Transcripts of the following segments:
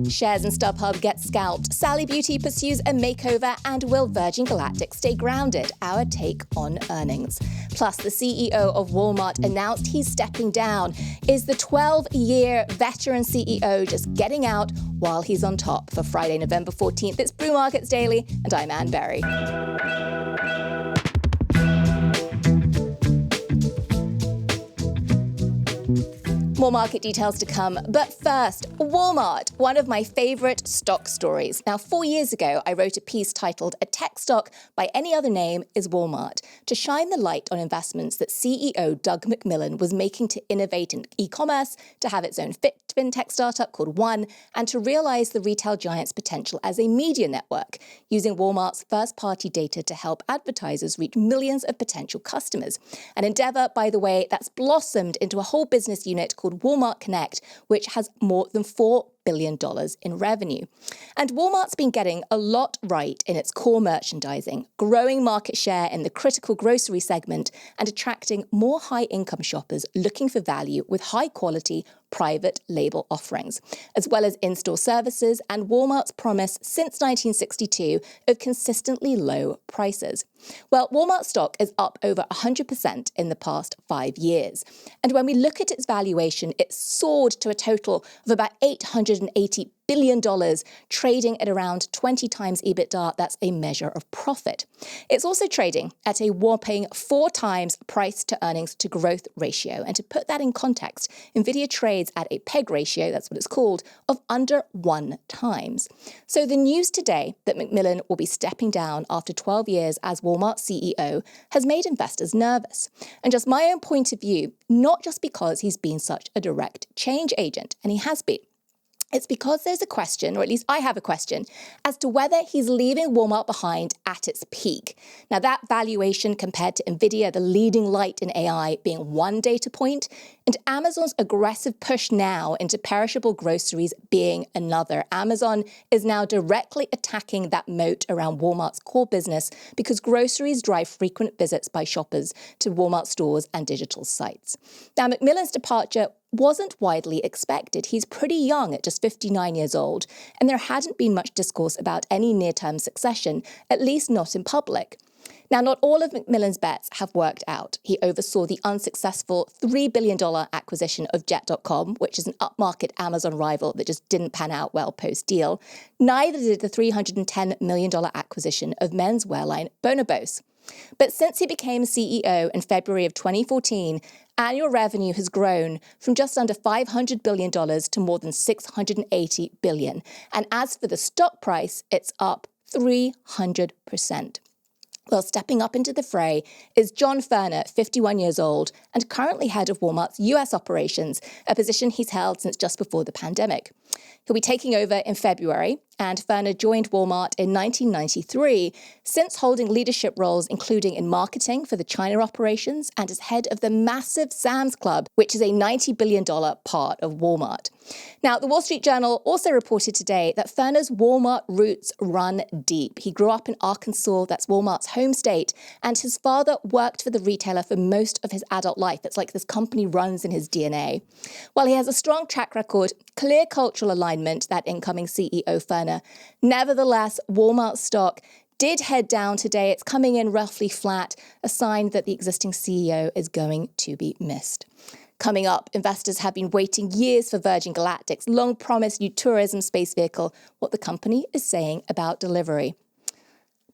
Shares in StubHub get scalped, Sally Beauty pursues a makeover, and will Virgin Galactic stay grounded? Our take on earnings. Plus, the CEO of Walmart announced he's stepping down. Is the 12-year veteran CEO just getting out while he's on top? For Friday, November 14th, it's Brew Markets Daily, and I'm Anne Berry. More market details to come. But first, Walmart, one of my favorite stock stories. Now, 4 years ago, I wrote a piece titled "A Tech Stock by Any Other Name is Walmart," to shine the light on investments that CEO Doug McMillon was making to innovate in e-commerce, to have its own fintech startup called One, and to realize the retail giant's potential as a media network, using Walmart's first-party data to help advertisers reach millions of potential customers. An endeavor, by the way, that's blossomed into a whole business unit called Walmart Connect, which has more than $4 billion in revenue. And Walmart's been getting a lot right in its core merchandising, growing market share in the critical grocery segment, and attracting more high-income shoppers looking for value with high-quality private label offerings, as well as in-store services and Walmart's promise since 1962 of consistently low prices. Well, Walmart stock is up over 100% in the past 5 years. And when we look at its valuation, it soared to a total of about $880 billion, trading at around 20 times EBITDA. That's a measure of profit. It's also trading at a whopping 4 times price to earnings to growth ratio. And to put that in context, Nvidia trades at a PEG ratio, that's what it's called, of under 1 times. So the news today that McMillon will be stepping down after 12 years as Walmart CEO has made investors nervous. And just my own point of view, not just because he's been such a direct change agent, and he has been. It's because there's a question, or at least I have a question, as to whether he's leaving Walmart behind at its peak. Now, that valuation compared to Nvidia, the leading light in AI, being one data point, and Amazon's aggressive push now into perishable groceries being another. Amazon is now directly attacking that moat around Walmart's core business because groceries drive frequent visits by shoppers to Walmart stores and digital sites. Now, McMillon's departure wasn't widely expected. He's pretty young at just 59 years old, and there hadn't been much discourse about any near-term succession, at least not in public. Now, not all of McMillon's bets have worked out. He oversaw the unsuccessful $3 billion acquisition of Jet.com, which is an upmarket Amazon rival that just didn't pan out well post-deal. Neither did the $310 million acquisition of menswear line Bonobos. But since he became CEO in February of 2014, annual revenue has grown from just under $500 billion to more than $680 billion. And as for the stock price, it's up 300%. Well, stepping up into the fray is John Furner, 51 years old, and currently head of Walmart's US operations, a position he's held since just before the pandemic. He'll be taking over in February, and Furner joined Walmart in 1993, since holding leadership roles including in marketing for the China operations and as head of the massive Sam's Club, which is a $90 billion part of Walmart. Now, the Wall Street Journal also reported today that Furner's Walmart roots run deep. He grew up in Arkansas, that's Walmart's home state, and his father worked for the retailer for most of his adult life. It's like this company runs in his DNA. While he has a strong track record, clear cultural alignment, that incoming CEO Furner, nevertheless, Walmart stock did head down today. It's coming in roughly flat, a sign that the existing CEO is going to be missed. Coming up, investors have been waiting years for Virgin Galactic's long-promised new tourism space vehicle, what the company is saying about delivery.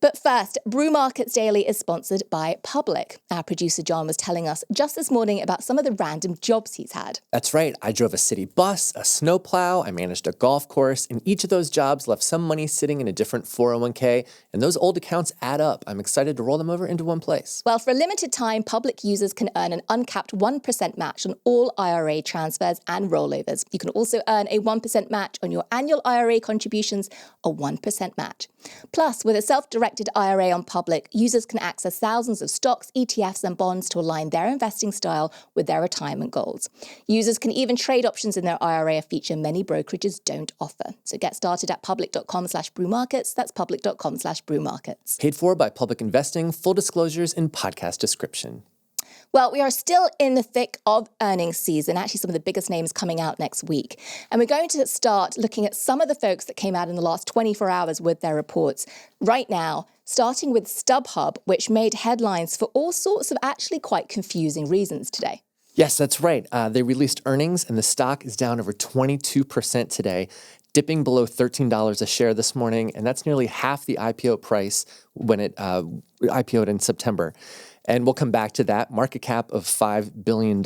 But first, Brew Markets Daily is sponsored by Public. Our producer John was telling us just this morning about some of the random jobs he's had. That's right. I drove a city bus, a snowplow, I managed a golf course, and each of those jobs left some money sitting in a different 401k, and those old accounts add up. I'm excited to roll them over into one place. Well, for a limited time, Public users can earn an uncapped 1% match on all IRA transfers and rollovers. You can also earn a 1% match on your annual IRA contributions, a 1% match. Plus, with a self-directed IRA on Public, users can access thousands of stocks, ETFs, and bonds to align their investing style with their retirement goals. Users can even trade options in their IRA, a feature many brokerages don't offer. So get started at public.com/brewmarkets. That's public.com/brewmarkets. Paid for by Public Investing. Full disclosures in podcast description. Well, we are still in the thick of earnings season, actually some of the biggest names coming out next week. And we're going to start looking at some of the folks that came out in the last 24 hours with their reports right now, starting with StubHub, which made headlines for all sorts of actually quite confusing reasons today. Yes, that's right. They released earnings and the stock is down over 22% today, dipping below $13 a share this morning. And that's nearly half the IPO price when it IPO'd in September. And we'll come back to that. Market cap of $5 billion.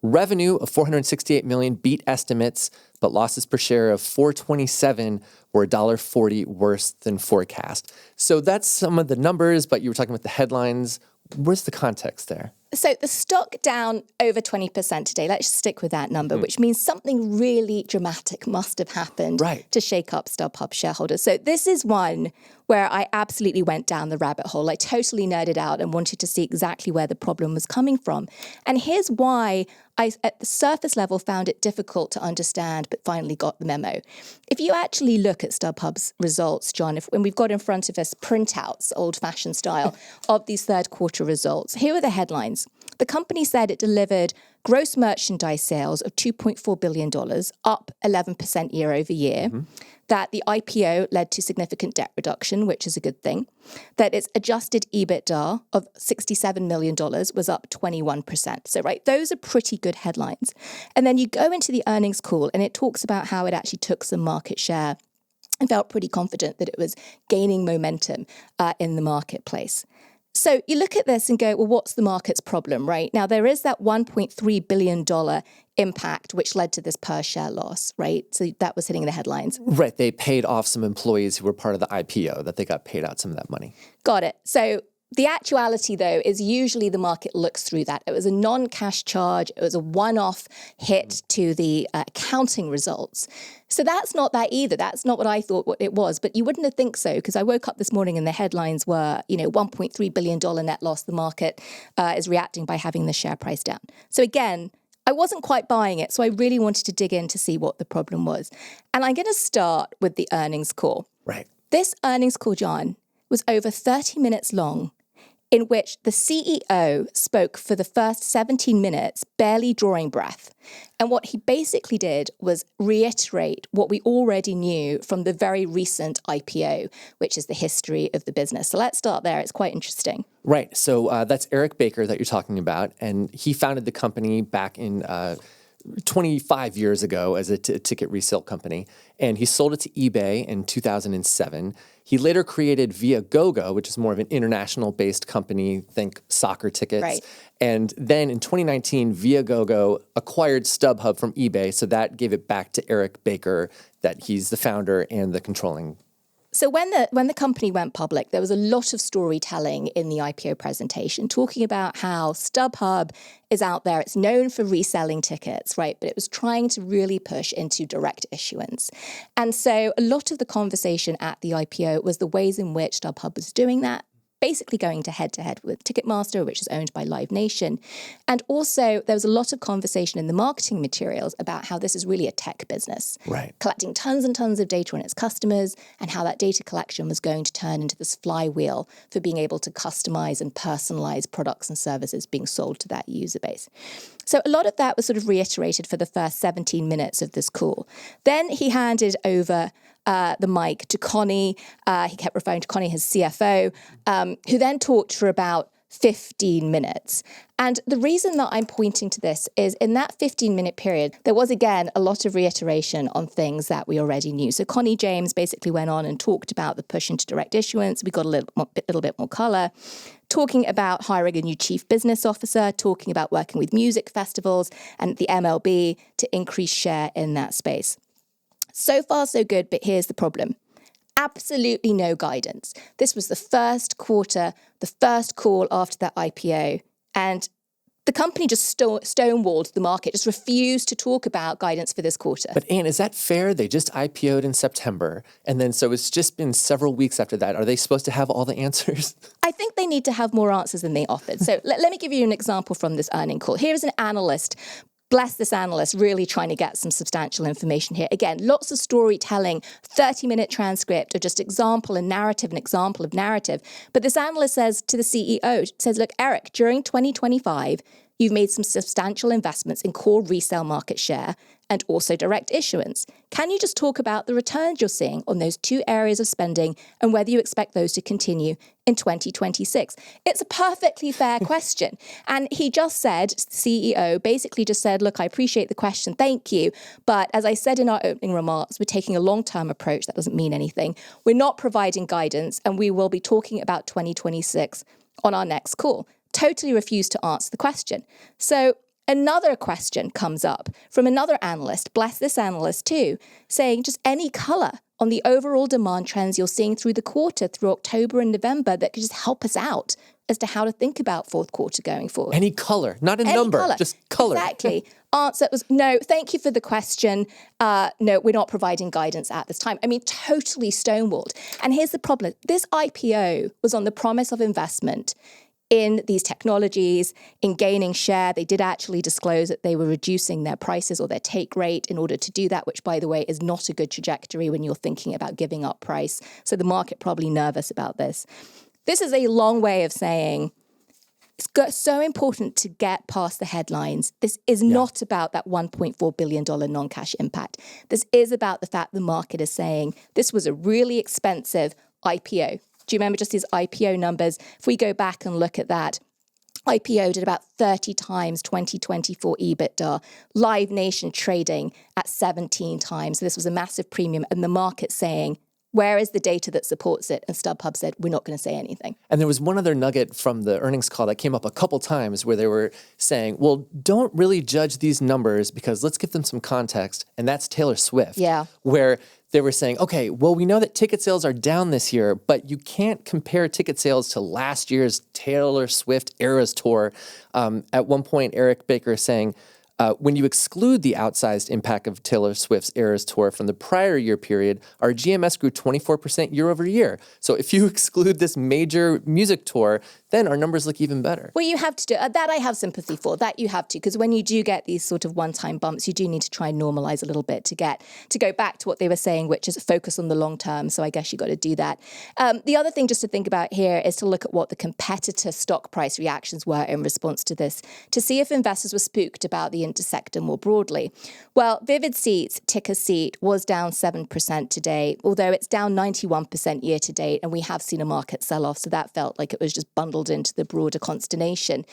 Revenue of $468 million beat estimates, but losses per share of $4.27 were $1.40 worse than forecast. So that's some of the numbers, but you were talking about the headlines. Where's the context there? So the stock down over 20% today. Let's stick with that number, which means something really dramatic must have happened to shake up StubHub shareholders. So this is one where I absolutely went down the rabbit hole. I totally nerded out and wanted to see exactly where the problem was coming from. And here's why I, at the surface level, found it difficult to understand, but finally got the memo. If you actually look at StubHub's results, John, when we've got in front of us printouts, old-fashioned style, of these third quarter results, here are the headlines. The company said it delivered gross merchandise sales of $2.4 billion, up 11% year over year, that the IPO led to significant debt reduction, which is a good thing, that its adjusted EBITDA of $67 million was up 21%. So, those are pretty good headlines. And then you go into the earnings call and it talks about how it actually took some market share and felt pretty confident that it was gaining momentum in the marketplace. So you look at this and go, well, what's the market's problem, right? Now, there is that $1.3 billion impact, which led to this per share loss, right? So that was hitting the headlines. Right. They paid off some employees who were part of the IPO, that they got paid out some of that money. Got it. So the actuality, though, is usually the market looks through that. It was a non-cash charge. It was a one-off hit to the accounting results. So that's not that either. That's not what I thought what it was. But you wouldn't think so, because I woke up this morning and the headlines were, $1.3 billion net loss. The market is reacting by having the share price down. So again, I wasn't quite buying it. So I really wanted to dig in to see what the problem was. And I'm going to start with the earnings call. Right. This earnings call, John, was over 30 minutes long, in which the CEO spoke for the first 17 minutes, barely drawing breath. And what he basically did was reiterate what we already knew from the very recent IPO, which is the history of the business. So let's start there. It's quite interesting. Right. So that's Eric Baker that you're talking about. And he founded the company back in 25 years ago as a ticket resale company. And he sold it to eBay in 2007. He later created Viagogo, which is more of an international-based company, think soccer tickets. Right. And then in 2019, Viagogo acquired StubHub from eBay, so that gave it back to Eric Baker, that he's the founder and the controlling. So when the company went public, there was a lot of storytelling in the IPO presentation, talking about how StubHub is out there. It's known for reselling tickets, right? But it was trying to really push into direct issuance. And so a lot of the conversation at the IPO was the ways in which StubHub was doing that, basically going to head with Ticketmaster, which is owned by Live Nation. And also there was a lot of conversation in the marketing materials about how this is really a tech business, right, collecting tons and tons of data on its customers, and how that data collection was going to turn into this flywheel for being able to customize and personalize products and services being sold to that user base. So a lot of that was sort of reiterated for the first 17 minutes of this call. Then he handed over the mic to Connie. He kept referring to Connie, his CFO, who then talked for about 15 minutes. And the reason that I'm pointing to this is in that 15-minute period, there was, again, a lot of reiteration on things that we already knew. So Connie James basically went on and talked about the push into direct issuance. We got a little bit more color, talking about hiring a new chief business officer, talking about working with music festivals and the MLB to increase share in that space. So far, so good, but here's the problem. Absolutely no guidance. This was the first quarter, the first call after that IPO, and the company just stonewalled the market, just refused to talk about guidance for this quarter. But Anne, is that fair? They just IPO'd in September, and then so it's just been several weeks after that. Are they supposed to have all the answers? I think they need to have more answers than they offered. So let me give you an example from this earnings call. Here's an analyst Bless this analyst, really trying to get some substantial information here. Again, lots of storytelling, 30-minute transcript of just example and narrative and example of narrative. But this analyst says to the CEO, says, look, Eric, during 2025, you've made some substantial investments in core resale market share and also direct issuance. Can you just talk about the returns you're seeing on those two areas of spending and whether you expect those to continue in 2026? It's a perfectly fair question. And he just said, CEO basically just said, look, I appreciate the question. Thank you. But as I said in our opening remarks, we're taking a long-term approach. That doesn't mean anything. We're not providing guidance, and we will be talking about 2026 on our next call. Totally refused to answer the question. So another question comes up from another analyst, bless this analyst too, saying just any color on the overall demand trends you're seeing through the quarter, through October and November, that could just help us out as to how to think about fourth quarter going forward. Any color, not a number, just color. Exactly. Answer was no, thank you for the question. No, we're not providing guidance at this time. I mean, totally stonewalled. And here's the problem. This IPO was on the promise of investment in these technologies, in gaining share. They did actually disclose that they were reducing their prices or their take rate in order to do that, which, by the way, is not a good trajectory when you're thinking about giving up price. So the market probably nervous about this. This is a long way of saying it's so important to get past the headlines. This is not about that $1.4 billion non-cash impact. This is about the fact the market is saying this was a really expensive IPO. Do you remember just these IPO numbers? If we go back and look at that, IPO did about 30 times 2024 EBITDA. Live Nation trading at 17 times. So this was a massive premium, and the market saying, where is the data that supports it? And StubHub said, we're not going to say anything. And there was one other nugget from the earnings call that came up a couple times where they were saying, well, don't really judge these numbers because let's give them some context. And that's Taylor Swift. Yeah. Where they were saying, okay, well, we know that ticket sales are down this year, but you can't compare ticket sales to last year's Taylor Swift Eras tour. At one point, Eric Baker saying, when you exclude the outsized impact of Taylor Swift's Eras tour from the prior year period, our GMS grew 24% year over year. So if you exclude this major music tour, then our numbers look even better. Well, you have to do that. I have sympathy for that. You have to, because when you do get these sort of one-time bumps, you do need to try and normalize a little bit to go back to what they were saying, which is focus on the long term. So I guess you got to do that. The other thing just to think about here is to look at what the competitor stock price reactions were in response to this, to see if investors were spooked about the intersector more broadly. Well, Vivid Seats, ticker SEAT, was down 7% today, although it's down 91% year to date, and we have seen a market sell-off, so that felt like it was just bundled into the broader consternation.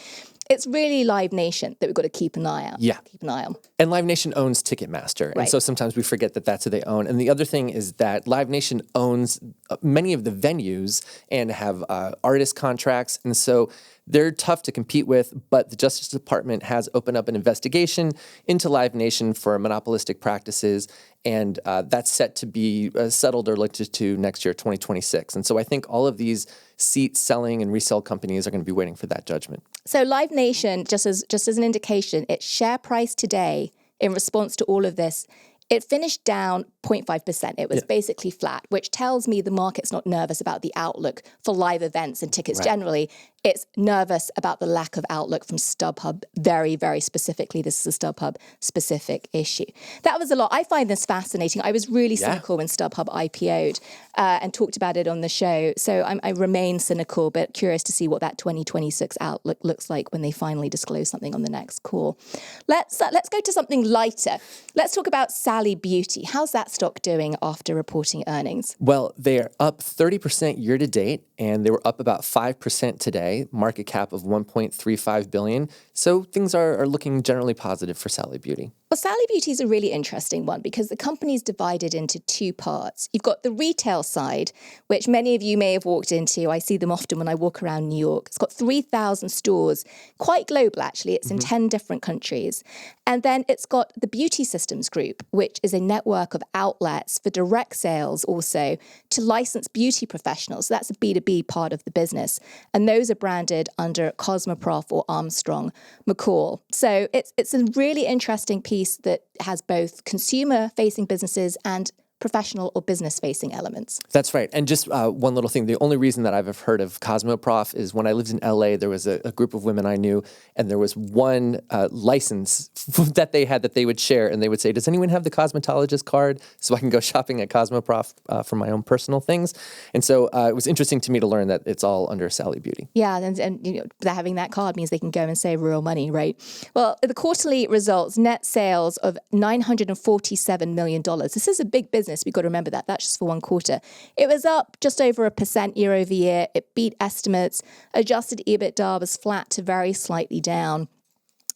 It's really Live Nation that we've got to keep an eye on. Yeah. Keep an eye on. And Live Nation owns Ticketmaster. Right. And so sometimes we forget that that's who they own. And the other thing is that Live Nation owns many of the venues and have artist contracts. And so they're tough to compete with, but the Justice Department has opened up an investigation into Live Nation for monopolistic practices, and that's set to be settled or looked to next year, 2026. And so I think all of these seat selling and resale companies are going to be waiting for that judgment. So Live Nation, just as an indication, its share price today in response to all of this, it finished down 0.5%. It was basically flat, which tells me the market's not nervous about the outlook for live events and tickets generally. It's nervous about the lack of outlook from StubHub. Very, very specifically, this is a StubHub specific issue. That was a lot. I find this fascinating. I was really cynical when StubHub IPO'd and talked about it on the show. So I remain cynical, but curious to see what that 2026 outlook looks like when they finally disclose something on the next call. Let's go to something lighter. Let's talk about Sally Beauty. How's that stock doing after reporting earnings? Well, they are up 30% year to date, and they were up about 5% today. Market cap of $1.35 billion. So things are looking generally positive for Sally Beauty. Well, Sally Beauty is a really interesting one because the company's divided into two parts. You've got the retail side, which many of you may have walked into. I see them often when I walk around New York. It's got 3,000 stores, quite global actually. It's in 10 different countries. And then it's got the Beauty Systems Group, which is a network of outlets for direct sales also to licensed beauty professionals. So that's a B2B part of the business. And those are branded under Cosmoprof or Armstrong McCall. So it's a really interesting piece that has both consumer-facing businesses and professional or business-facing elements. That's right. And just one little thing. The only reason that I've heard of Cosmoprof is when I lived in LA, there was a group of women I knew, and there was one license that they had that they would share, and they would say, does anyone have the cosmetologist card so I can go shopping at Cosmoprof for my own personal things? And so it was interesting to me to learn that it's all under Sally Beauty. Yeah, and having that card means they can go and save real money, right? Well, the quarterly results, net sales of $947 million. This is a big business. We've got to remember that. That's just for one quarter. It was up just over 1% year over year. It beat estimates. Adjusted EBITDA was flat to very slightly down.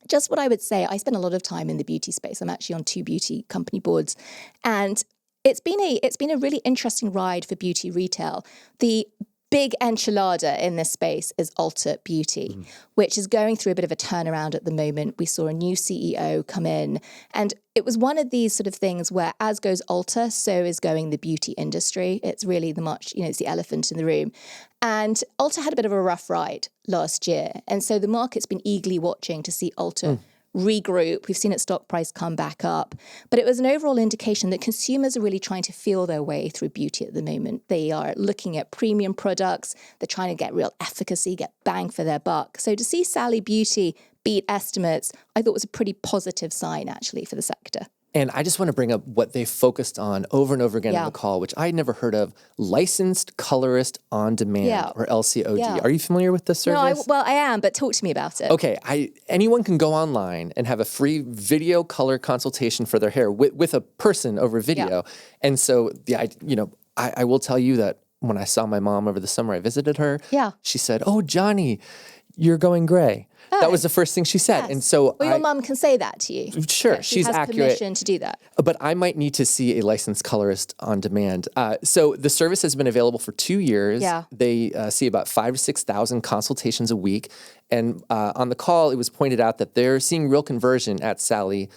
Just what I would say, I spend a lot of time in the beauty space. I'm actually on 2 beauty company boards. And it's been a really interesting ride for beauty retail. The big enchilada in this space is Ulta Beauty, which is going through a bit of a turnaround at the moment. We saw a new CEO come in, and it was one of these sort of things where as goes Ulta, so is going the beauty industry. It's really it's the elephant in the room. And Ulta had a bit of a rough ride last year. And so the market's been eagerly watching to see Ulta regroup. We've seen its stock price come back up. But it was an overall indication that consumers are really trying to feel their way through beauty at the moment. They are looking at premium products. They're trying to get real efficacy, get bang for their buck. So to see Sally Beauty beat estimates, I thought was a pretty positive sign, actually, for the sector. And I just want to bring up what they focused on over and over again in the call, which I had never heard of, licensed colorist on demand, or LCOD. Yeah. Are you familiar with this service? No, I am, but talk to me about it. Okay, anyone can go online and have a free video color consultation for their hair with a person over video. Yeah. And so, I will tell you that when I saw my mom over the summer, I visited her. Yeah. She said, "Oh, Johnny, you're going gray." Oh. That was the first thing she said. Yes. And so your mum can say that to you. Sure, yeah, she's has accurate. Permission to do that. But I might need to see a licensed colorist on demand. So the service has been available for 2 years. Yeah. They see about 5,000 to 6,000 consultations a week. And on the call, it was pointed out that they're seeing real conversion at Sally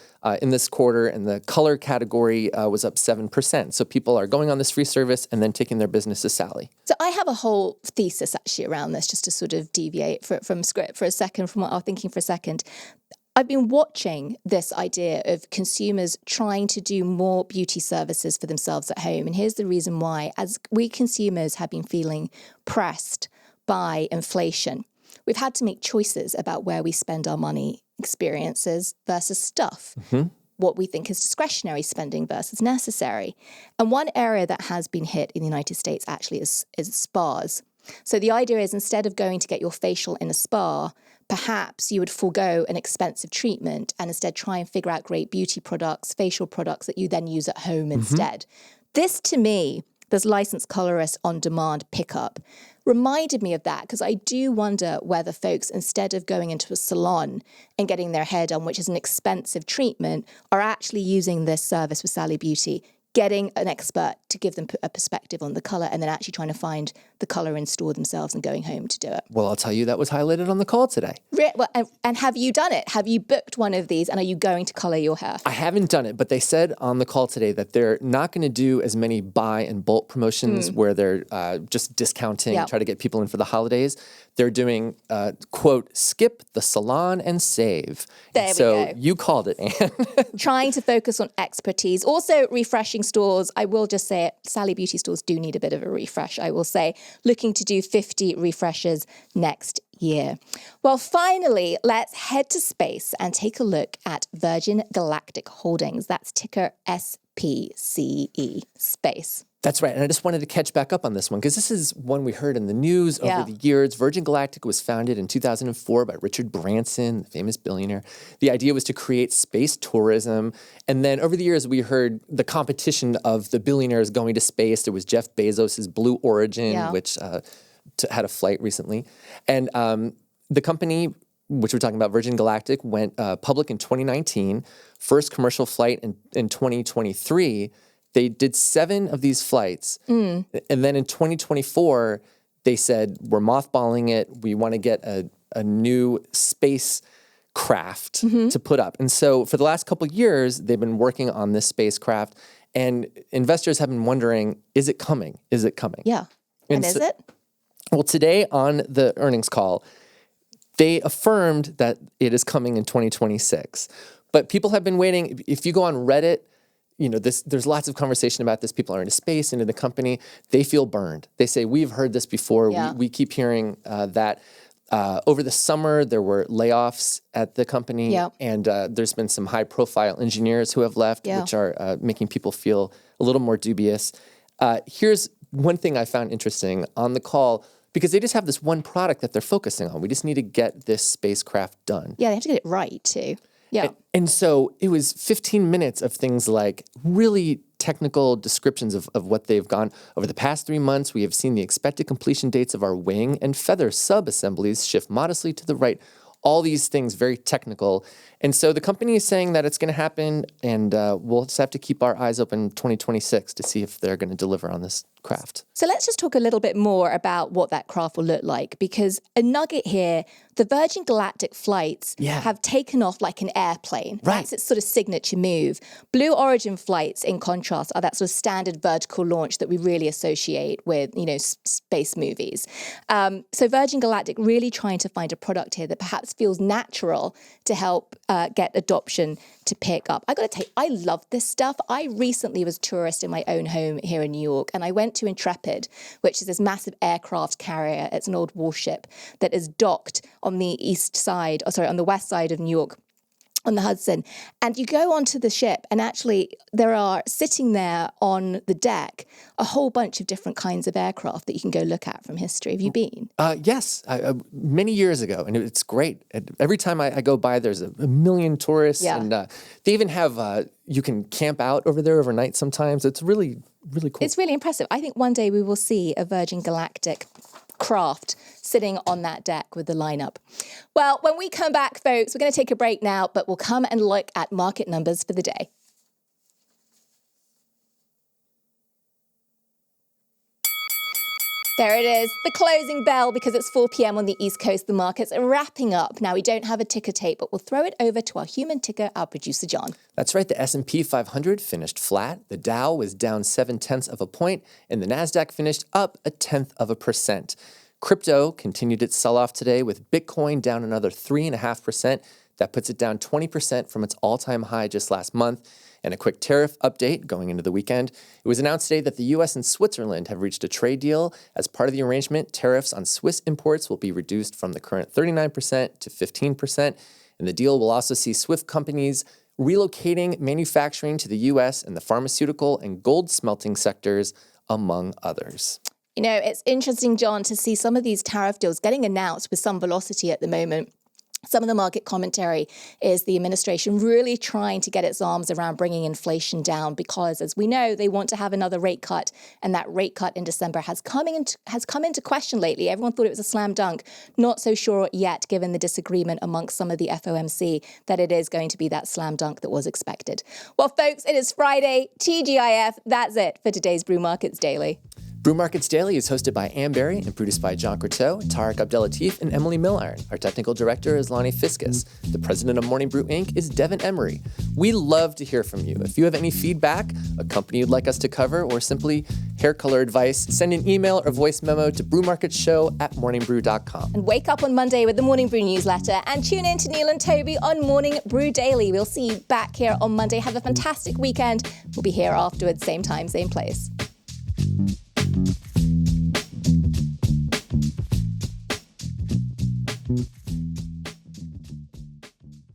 in this quarter, and the color category was up 7%. So people are going on this free service and then taking their business to Sally. So I have a whole thesis actually around this, just to sort of deviate from script for a second, from what I was thinking for a second. I've been watching this idea of consumers trying to do more beauty services for themselves at home. And here's the reason why. As we consumers have been feeling pressed by inflation, we've had to make choices about where we spend our money, experiences versus stuff, what we think is discretionary spending versus necessary. And one area that has been hit in the United States actually is spas. So the idea is, instead of going to get your facial in a spa, perhaps you would forego an expensive treatment and instead try and figure out great beauty products, facial products that you then use at home instead. This, to me, this licensed colorist on demand pickup reminded me of that, because I do wonder whether folks, instead of going into a salon and getting their hair done, which is an expensive treatment, are actually using this service with Sally Beauty, getting an expert to give them a perspective on the color, and then actually trying to find the color in store themselves and going home to do it. Well, I'll tell you, that was highlighted on the call today. Well, and have you done it? Have you booked one of these, and are you going to color your hair? I haven't done it, but they said on the call today that they're not going to do as many buy and bulk promotions where they're just discounting, try to get people in for the holidays. They're doing, quote, skip the salon and save. There we go. So you called it, Anne. Trying to focus on expertise. Also, refreshing stores. I will just say it, Sally Beauty stores do need a bit of a refresh, I will say. Looking to do 50 refreshes next year. Well, finally, let's head to space and take a look at Virgin Galactic Holdings. That's ticker SPCE, space. That's right. And I just wanted to catch back up on this one, because this is one we heard in the news over the years. Virgin Galactic was founded in 2004 by Richard Branson, the famous billionaire. The idea was to create space tourism. And then over the years, we heard the competition of the billionaires going to space. There was Jeff Bezos' Blue Origin, which had a flight recently. And the company, which we're talking about, Virgin Galactic, went public in 2019. First commercial flight in 2023. They did 7 of these flights. And then in 2024, they said, we're mothballing it. We want to get a new space craft to put up. And so for the last couple of years, they've been working on this spacecraft. And investors have been wondering, is it coming? Is it coming? Yeah. And is it? Well, today on the earnings call, they affirmed that it is coming in 2026. But people have been waiting. If you go on Reddit, there's lots of conversation about this. People are into space, into the company. They feel burned. They say, we've heard this before. Yeah. We keep hearing that. Over the summer, there were layoffs at the company, and there's been some high-profile engineers who have left, which are making people feel a little more dubious. Here's one thing I found interesting on the call, because they just have this one product that they're focusing on. We just need to get this spacecraft done. Yeah, they have to get it right, too. Yeah. And so it was 15 minutes of things like really technical descriptions of what they've gone. Over the past 3 months, we have seen the expected completion dates of our wing and feather sub-assemblies shift modestly to the right. All these things, very technical. And so the company is saying that it's going to happen, and we'll just have to keep our eyes open 2026 to see if they're going to deliver on this craft. So let's just talk a little bit more about what that craft will look like, because a nugget here, the Virgin Galactic flights have taken off like an airplane. Right. That's its sort of signature move. Blue Origin flights, in contrast, are that sort of standard vertical launch that we really associate with, space movies. So Virgin Galactic really trying to find a product here that perhaps feels natural to help get adoption to pick up. I got to tell you, I love this stuff. I recently was a tourist in my own home here in New York, and I went to Intrepid, which is this massive aircraft carrier. It's an old warship that is docked on the on the west side of New York, on the Hudson. And you go onto the ship, and actually there are sitting there on the deck a whole bunch of different kinds of aircraft that you can go look at from history. Have you been? Yes, many years ago, and it's great. Every time I go by, there's a million tourists, and they even have, you can camp out over there overnight sometimes. It's really, really cool. It's really impressive. I think one day we will see a Virgin Galactic craft sitting on that deck with the lineup. Well, when we come back, folks, we're going to take a break now, but we'll come and look at market numbers for the day. There it is, the closing bell, because it's 4 p.m. on the East Coast. The markets are wrapping up. Now, we don't have a ticker tape, but we'll throw it over to our human ticker, our producer, John. That's right. The S&P 500 finished flat. The Dow was down 0.7 of a point, and the NASDAQ finished up 0.1%. Crypto continued its sell-off today, with Bitcoin down another 3.5%. That puts it down 20% from its all-time high just last month. And a quick tariff update going into the weekend. It was announced today that the U.S. and Switzerland have reached a trade deal. As part of the arrangement, tariffs on Swiss imports will be reduced from the current 39% to 15%. And the deal will also see Swiss companies relocating manufacturing to the U.S. and the pharmaceutical and gold smelting sectors, among others. It's interesting, John, to see some of these tariff deals getting announced with some velocity at the moment. Some of the market commentary is the administration really trying to get its arms around bringing inflation down, because, as we know, they want to have another rate cut, and that rate cut in December has come into question lately. Everyone thought it was a slam dunk. Not so sure yet, given the disagreement amongst some of the FOMC, that it is going to be that slam dunk that was expected. Well, folks, it is Friday, TGIF. That's it for today's Brew Markets Daily. Brew Markets Daily is hosted by Emery and produced by John Crotteau, Tariq Abdellatif, and Emily Milliron. Our technical director is Lonnie Fiscus. The president of Morning Brew Inc. is Devin Emery. We love to hear from you. If you have any feedback, a company you'd like us to cover, or simply hair color advice, send an email or voice memo to brewmarketshow@morningbrew.com. And wake up on Monday with the Morning Brew newsletter, and tune in to Neil and Toby on Morning Brew Daily. We'll see you back here on Monday. Have a fantastic weekend. We'll be here afterwards, same time, same place.